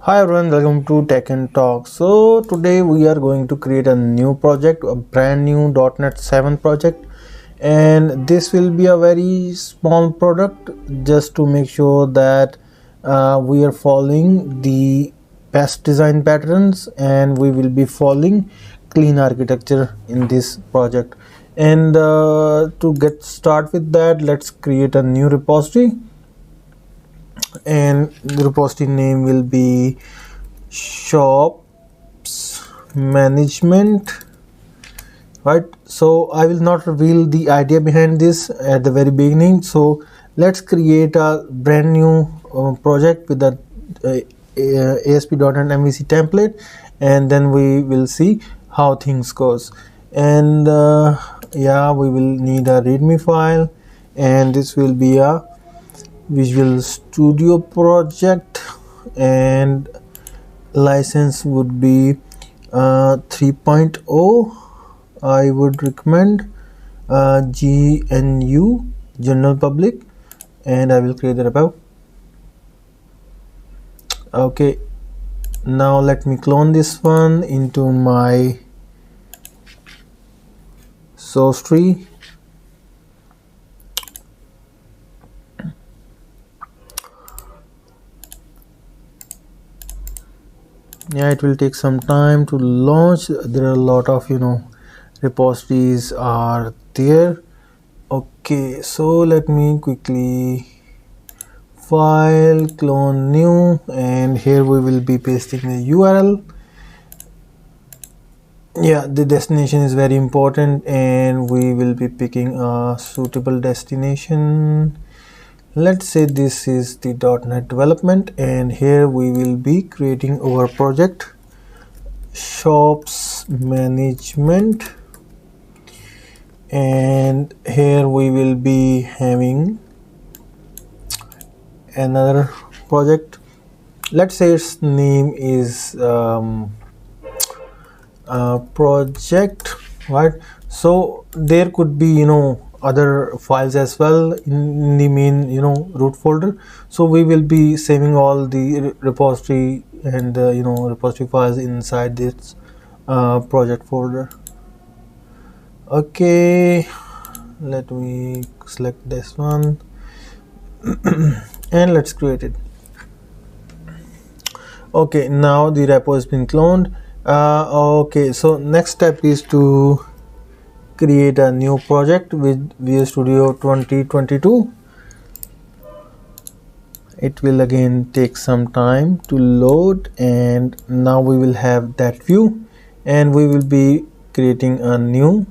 Hi everyone, welcome to Tech and Talk. So today we are going to create a new project, a brand new .NET 7 project, and this will be a very small product just to make sure that we are following the best design patterns and we will be following clean architecture in this project. And to get start with that, let's create a new repository, and the repository name will be shops management, right? So I will not reveal the idea behind this at the very beginning. So let's create a brand new project with the ASP.NET MVC template, and then we will see how things goes. And yeah, we will need a readme file, and this will be a Visual Studio project, and license would be 3.0. I would recommend GNU, general public, and I will create the above. Okay, now let me clone this one into my source tree. Yeah, it will take some time to launch. There are a lot of repositories are there. Okay, so let me quickly file, clone new, and here we will be pasting the URL. Yeah, the destination is very important, and we will be picking a suitable destination. Let's say this is the .NET development, and here we will be creating our project shops management, and here we will be having another project. Let's say its name is project, right? So there could be other files as well in the main root folder. So we will be saving all the repository and repository files inside this project folder. Okay, let me select this one and let's create it. Okay, now the repo has been cloned. Okay, so next step is to create a new project with Visual Studio 2022. It will again take some time to load, and now we will have that view, and we will be creating a new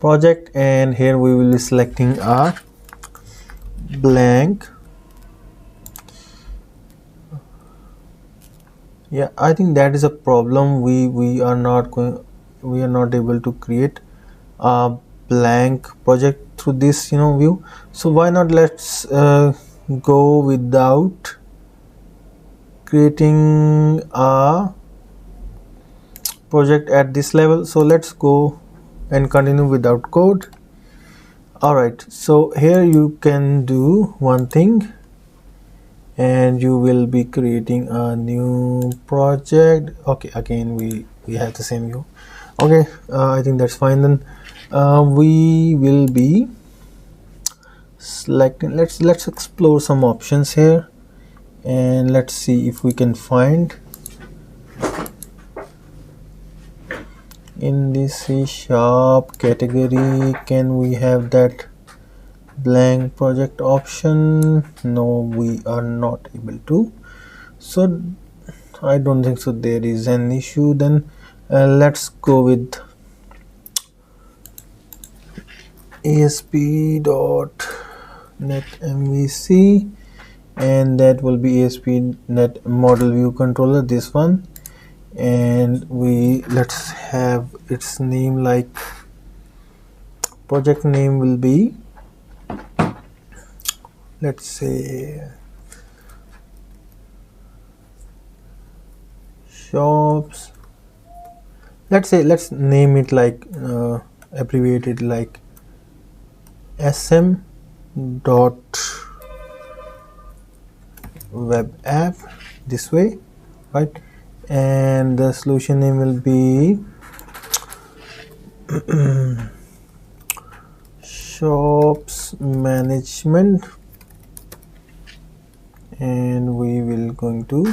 project, and here we will be selecting a blank. Yeah, I think that is a problem. We are not able to create a blank project through this view. So why not let's go without creating a project at this level. So let's go and continue without code. Alright, so here you can do one thing, and you will be creating a new project. Okay, again we have the same view. Okay, I think that's fine. Then we will be selecting, let's explore some options here, and let's see if we can find in the C# category, can we have that blank project option? No, we are not able to. So I don't think so there is an issue. Then let's go with ASP.NET MVC, and that will be ASP.NET Model View Controller, this one, and let's have its name like project name will be, let's say, shops. Let's name it like abbreviated like SM dot web app, this way, right? And the solution name will be shops management, and we will going to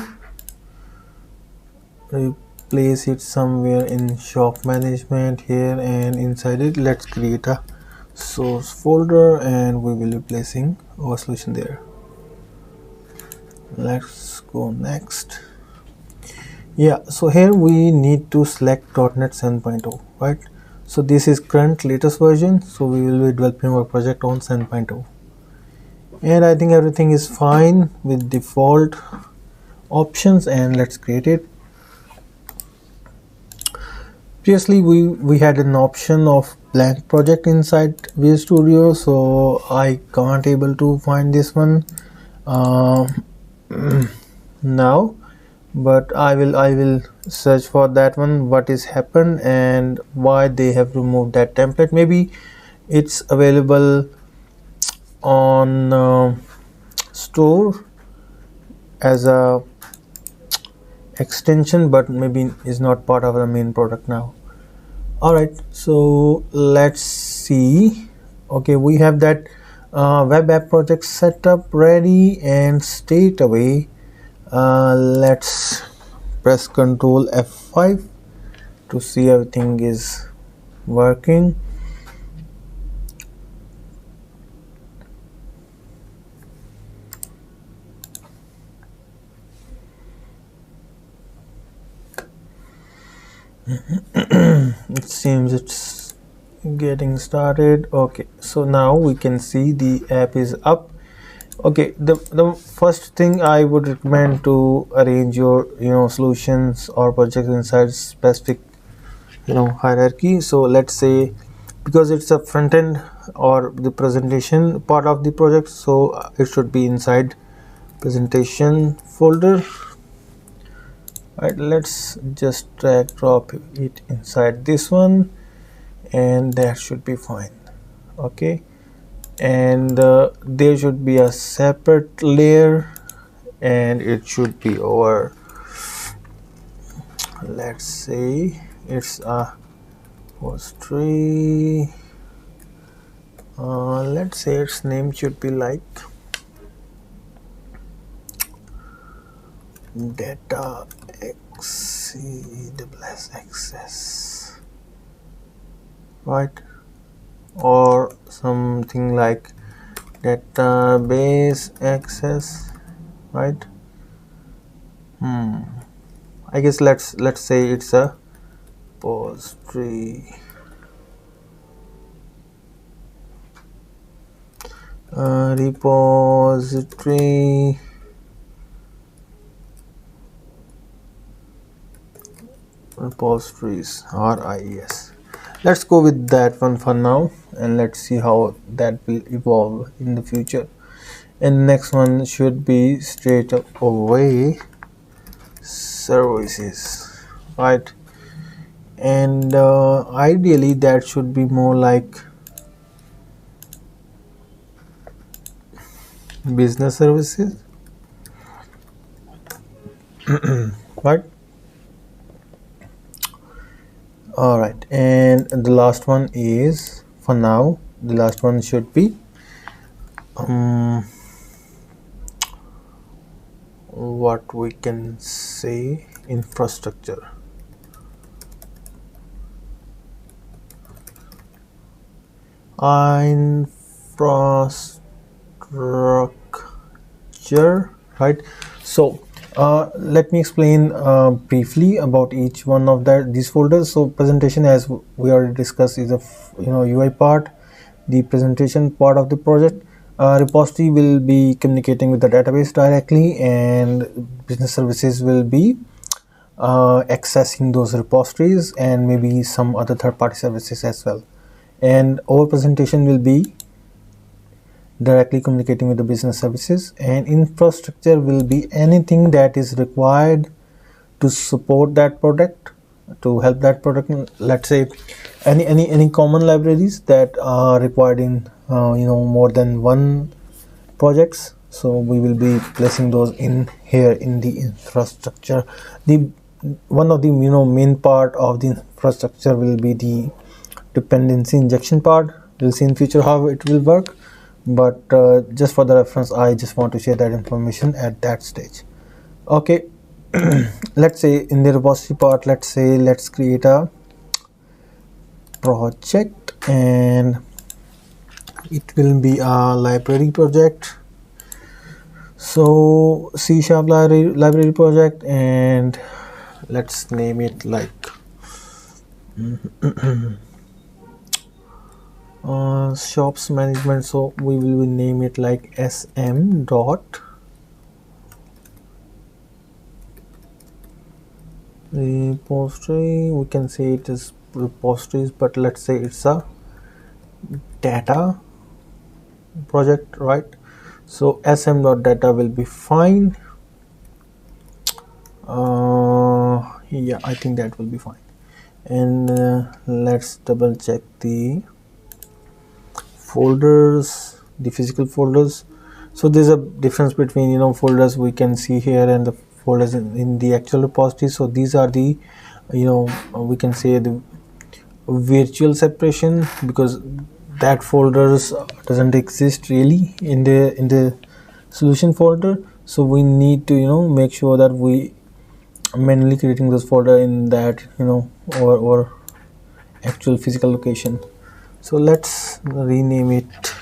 replace it somewhere in shop management here, and inside it let's create a source folder and we will be placing our solution there. Let's go next. Yeah, so here we need to select .NET 7.0, right? So this is current latest version, so we will be developing our project on 7.0, and I think everything is fine with default options, and let's create it. Previously we had an option of blank project inside Visual Studio, so I can't able to find this one now, but I will search for that one, what is happened and why they have removed that template. Maybe it's available on store as a extension, but maybe is not part of the main product now. All right, so let's see. Okay, we have that web app project set up ready, and straight away let's press Ctrl F5 to see everything is working. It seems it's getting started. Okay, so now we can see the app is up. Okay, the first thing I would recommend to arrange your solutions or projects inside specific hierarchy. So let's say, because it's a front end or the presentation part of the project, so it should be inside presentation folder. Right, let's just drag drop it inside this one, and that should be fine. Okay, and there should be a separate layer, and it should be over, let's say it's a repository. Let's say its name should be like data access, right? Or something like database access, right? I guess let's say it's a repository. Repository repositories, RIS. Let's go with that one for now, and let's see how that will evolve in the future. And next one should be straight away services, right? And ideally that should be more like business services, right? All right, and the last one is, for now the last one should be what we can say, infrastructure. Infrastructure, right? So let me explain briefly about each one of these folders. So presentation, as we already discussed, is a UI part, the presentation part of the project. Repository will be communicating with the database directly, and business services will be accessing those repositories and maybe some other third-party services as well. And our presentation will be directly communicating with the business services, and infrastructure will be anything that is required to support that product, to help that product. Let's say any common libraries that are required in more than one projects. so we will be placing those in here in the infrastructure. The one of the main part of the infrastructure will be the dependency injection part. We'll see in future how it will work, but just for the reference, I just want to share that information at that stage. Okay. Let's say in the repository part, let's create a project, and it will be a library project. So C# library project, and let's name it like shops management. So we will name it like sm dot repository. We can say it is repositories, but let's say it's a data project, right? So sm.data will be fine. Yeah, I think that will be fine. And let's double check the folders, the physical folders. So there's a difference between folders we can see here and the folders in the actual repository. So these are the we can say the virtual separation, because that folders doesn't exist really in the solution folder. So we need to make sure that we manually creating this folder in that or actual physical location. So let's rename it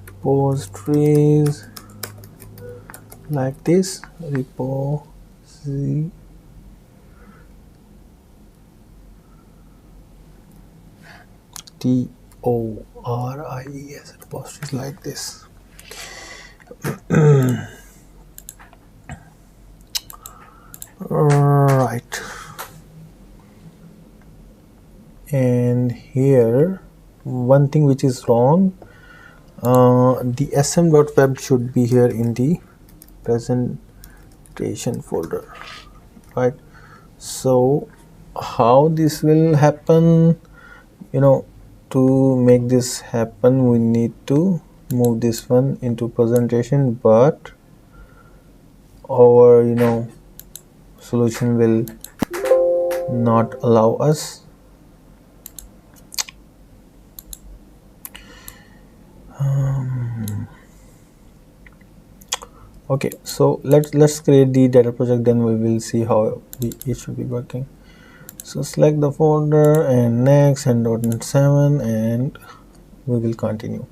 repositories like this, repositories repositories like this. Right. And here one thing which is wrong, the sm.web should be here in the presentation folder, right? So how this will happen, to make this happen, we need to move this one into presentation, but our solution will not allow us. Okay, so let's create the data project, then we will see how it should be working. So select the folder and next and .NET 7, and we will continue.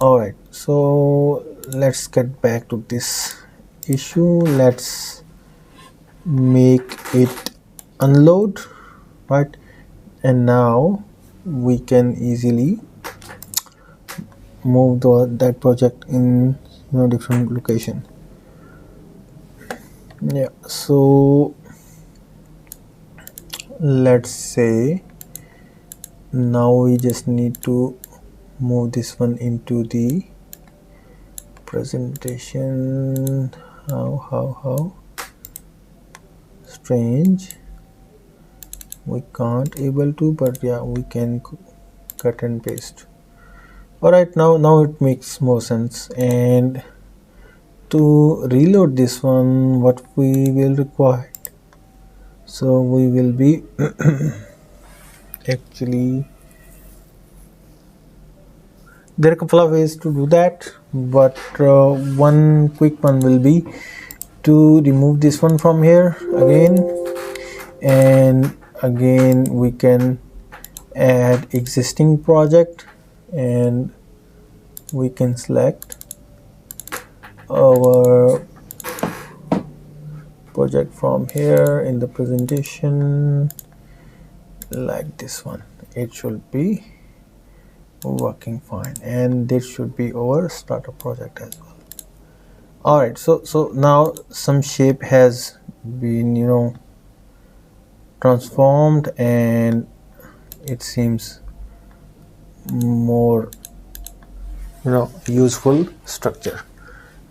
Alright, so let's get back to this issue. Let's make it unload, right? And now we can easily move that project in different location. Yeah, so let's say now we just need to move this one into the presentation. How strange, we can't able to, but yeah, we can cut and paste. Alright, now it makes more sense. And to reload this one, what we will require, so we will be actually, there are a couple of ways to do that, but one quick one will be to remove this one from here again, and again we can add existing project, and we can select our project from here in the presentation like this one. It should be working fine, and this should be our starter project as well. Alright, so now some shape has been transformed, and it seems more useful structure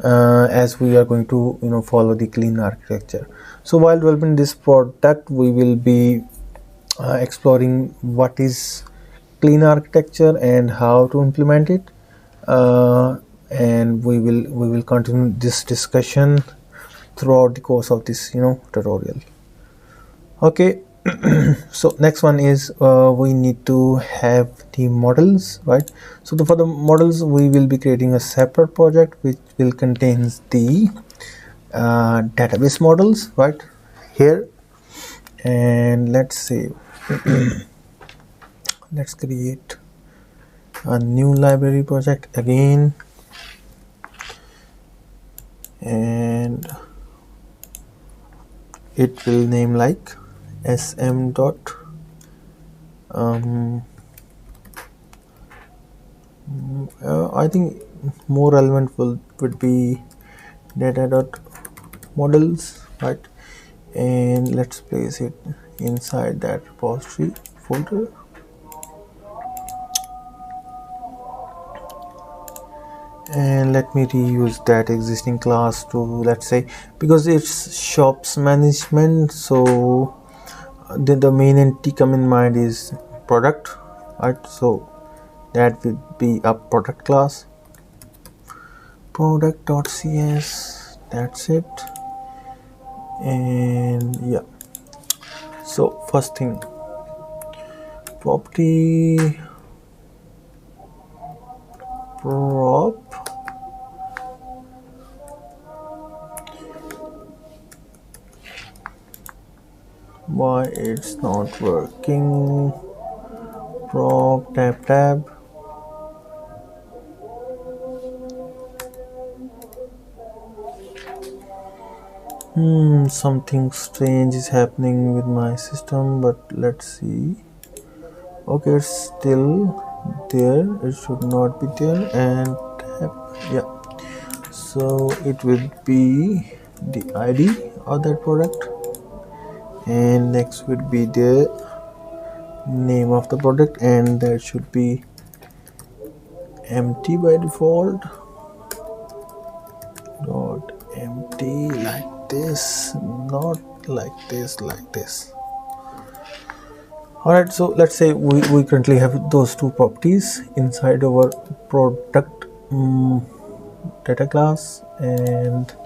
as we are going to follow the clean architecture. So while developing this product, we will be exploring what is clean architecture and how to implement it, and we will continue this discussion throughout the course of this tutorial. Okay. So next one is we need to have the models, right? So for the models we will be creating a separate project which will contains the database models right here. And let's say let's create a new library project again, and it will name like sm dot I think more relevant would be data dot models, right? And let's place it inside that repository folder. And let me reuse that existing class to, let's say, because it's shops management, so the main entity come in mind is product, right? So that will be a product class, product.cs, that's it. And yeah, so first thing, property prop, why it's not working, prop tab. Something strange is happening with my system, but let's see. Okay, it's still there, it should not be there. And tab, yeah, so it will be the ID of that product, and next would be the name of the product, and that should be empty by default, not empty like this, not like this, like this. Alright, so let's say we currently have those two properties inside our product data class, and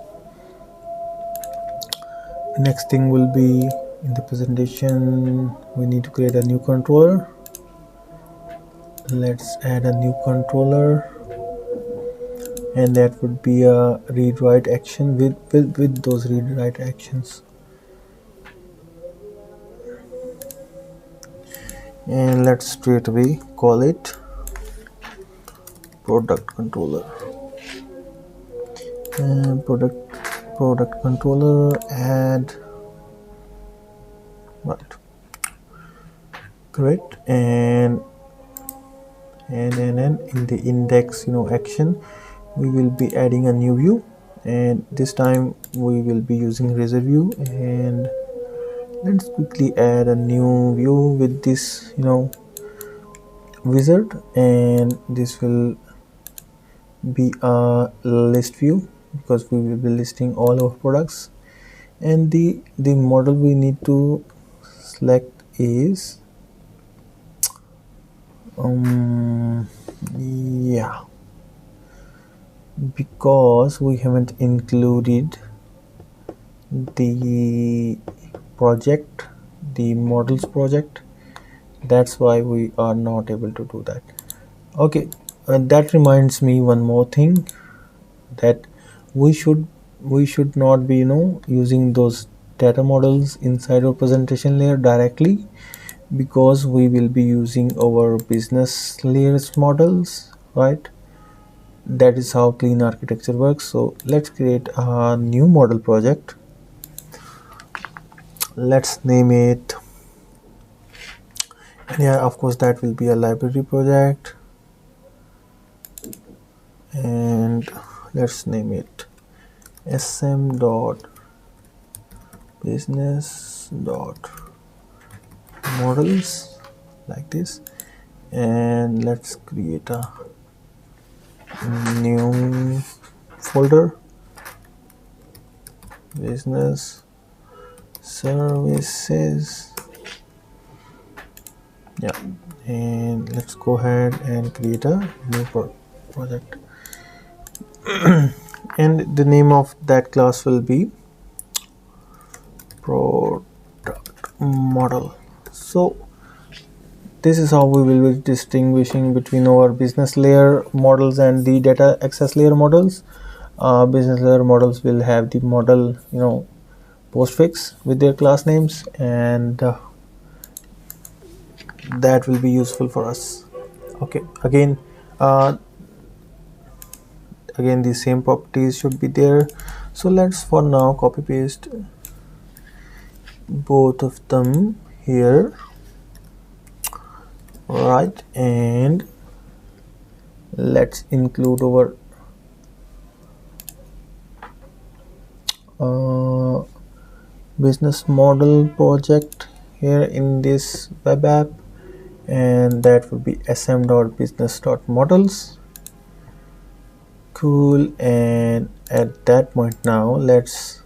next thing will be in the presentation we need to create a new controller. Let's add a new controller, and that would be a read write action with those read write actions. And let's straight away call it product controller, and product controller add, right, correct. And in the index action we will be adding a new view, and this time we will be using razor view. And let's quickly add a new view with this wizard, and this will be a list view because we will be listing all our products. And the model we need to select is yeah, because we haven't included the project, the models project, that's why we are not able to do that. Okay, and that reminds me one more thing, that we should not be using those data models inside our presentation layer directly, because we will be using our business layers models, right? That is how clean architecture works. So let's create a new model project. Let's name it, and yeah, of course that will be a library project, and let's name it sm dot business dot models, like this. And let's create a new folder, business services, yeah. And let's go ahead and create a new project. and the name of that class will be product model. So this is how we will be distinguishing between our business layer models and the data access layer models. Business layer models will have the model, postfix with their class names, and that will be useful for us. Okay, uh, again the same properties should be there. So let's for now copy paste both of them here, right? And let's include our uh, business model project here in this web app, and that will be sm.business.models. Cool. And at that point now let's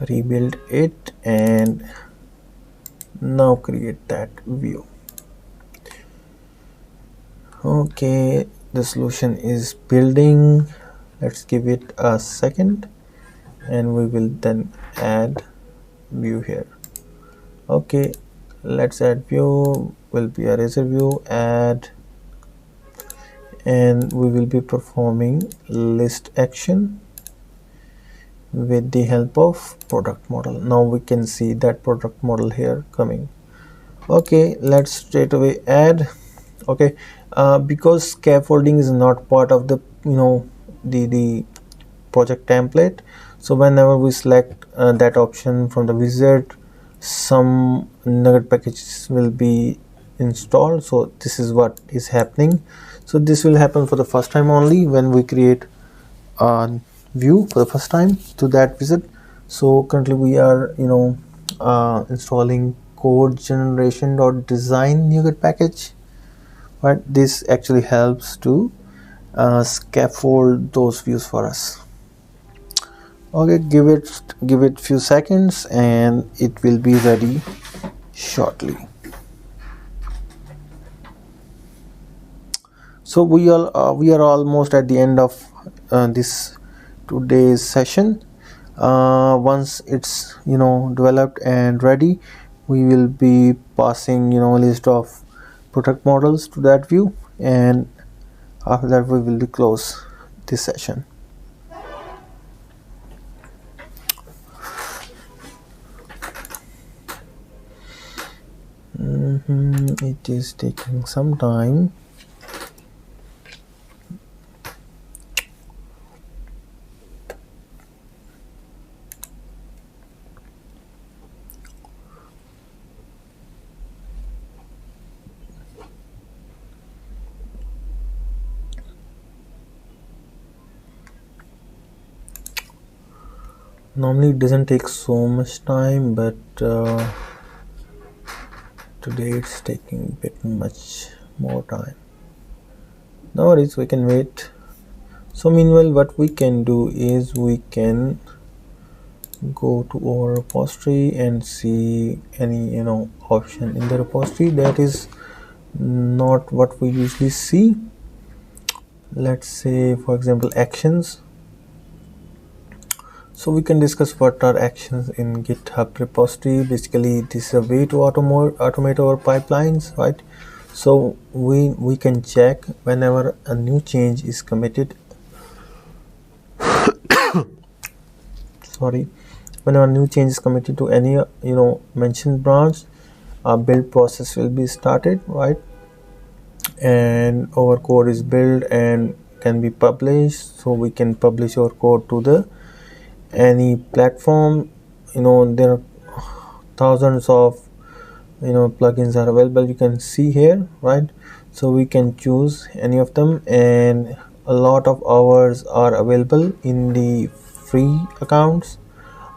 rebuild it and now create that view. Okay, the solution is building. Let's give it a second and we will then add view here. Okay, let's add view, will be a razor view, add, and we will be performing list action with the help of product model. Now we can see that product model here coming. Okay, let's straight away add. Okay, because scaffolding is not part of the the project template, so whenever we select that option from the wizard, some nugget packages will be installed. So this is what is happening. So this will happen for the first time only when we create a view for the first time to that wizard. So currently we are installing code generation.design NuGet package, but this actually helps to scaffold those views for us. Okay, give it few seconds and it will be ready shortly. So we are almost at the end of this today's session. Once it's developed and ready, we will be passing a list of product models to that view, and after that we will close this session. It is taking some time. Normally it doesn't take so much time, but today it's taking a bit much more time. No worries, we can wait. So meanwhile what we can do is we can go to our repository and see any option in the repository that is not what we usually see. Let's say for example actions. So we can discuss what are actions in GitHub repository. Basically this is a way to automate our pipelines, right? So we can check whenever a new change is committed. Sorry, whenever a new change is committed to any mentioned branch, a build process will be started, right? And our code is built and can be published. So we can publish our code to the any platform. There are thousands of plugins are available, you can see here, right? So we can choose any of them, and a lot of hours are available in the free accounts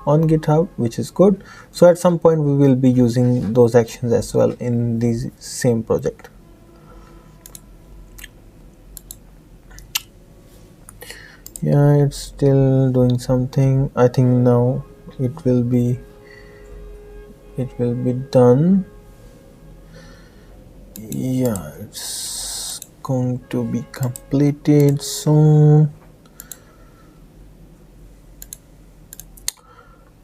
on GitHub, which is good. So at some point we will be using those actions as well in the same project. Yeah, it's still doing something. I think now it will be done. Yeah, it's going to be completed soon.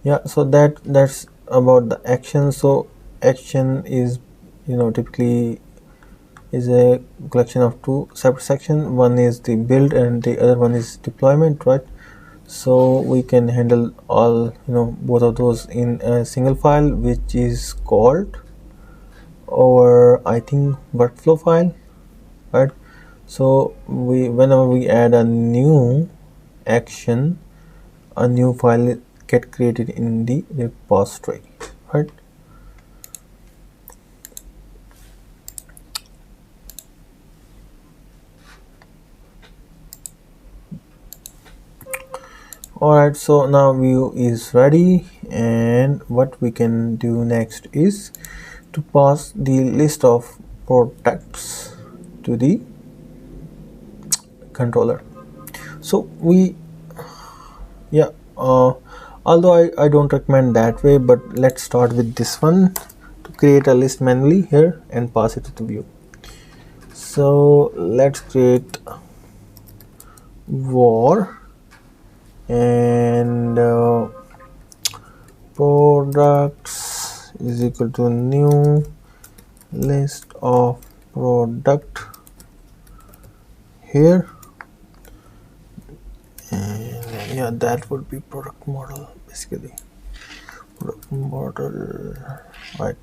Yeah, so that's about the action. So action is, typically is a collection of two separate sections. One is the build and the other one is deployment, right? So we can handle all, both of those in a single file, which is called our, I think, workflow file, right? So whenever we add a new action, a new file get created in the repository, right? Alright, so now view is ready, and what we can do next is to pass the list of products to the controller. So we, yeah, although I don't recommend that way, but let's start with this one to create a list manually here and pass it to the view. So let's create var and products is equal to new list of product here, and yeah, that would be product model, basically product model, right?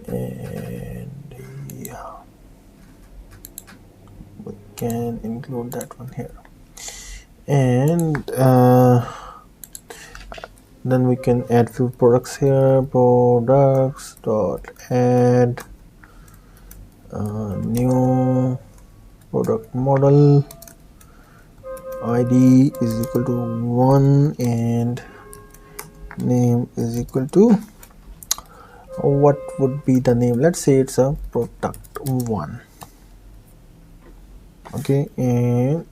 And yeah, we can include that one here, and then we can add few products here. Products dot add new product model, id is equal to 1 and name is equal to, what would be the name? Let's say it's a product 1. Okay, and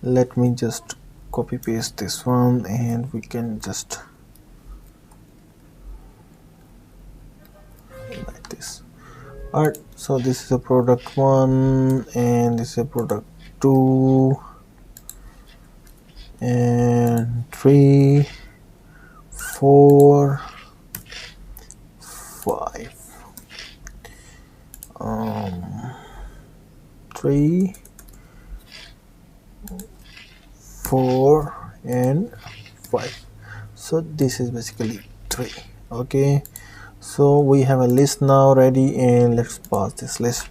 let me just copy paste this one, and we can just like this. Alright, so this is a product 1 and this is a product 2 and 3, 4, 5, 3, 4 and 5. So this is basically 3. Okay, so we have a list now ready, and let's pass this list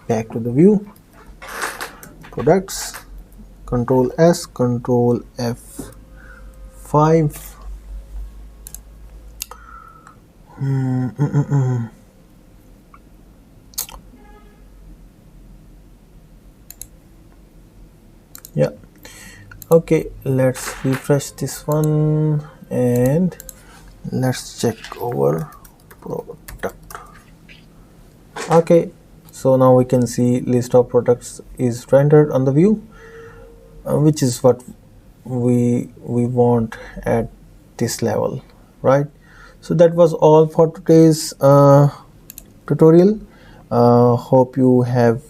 back to the view. Products, control S, control F5. Yeah, okay, let's refresh this one and let's check our product. Okay, so now we can see list of products is rendered on the view, which is what we want at this level, right? So that was all for today's tutorial. Hope you have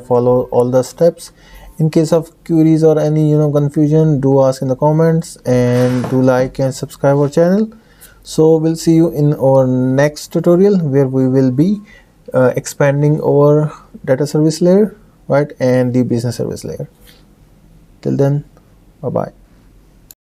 followed all the steps. In case of queries or any confusion, do ask in the comments, and do like and subscribe our channel. So we'll see you in our next tutorial, where we will be expanding our data service layer, right, and the business service layer. Till then, bye bye.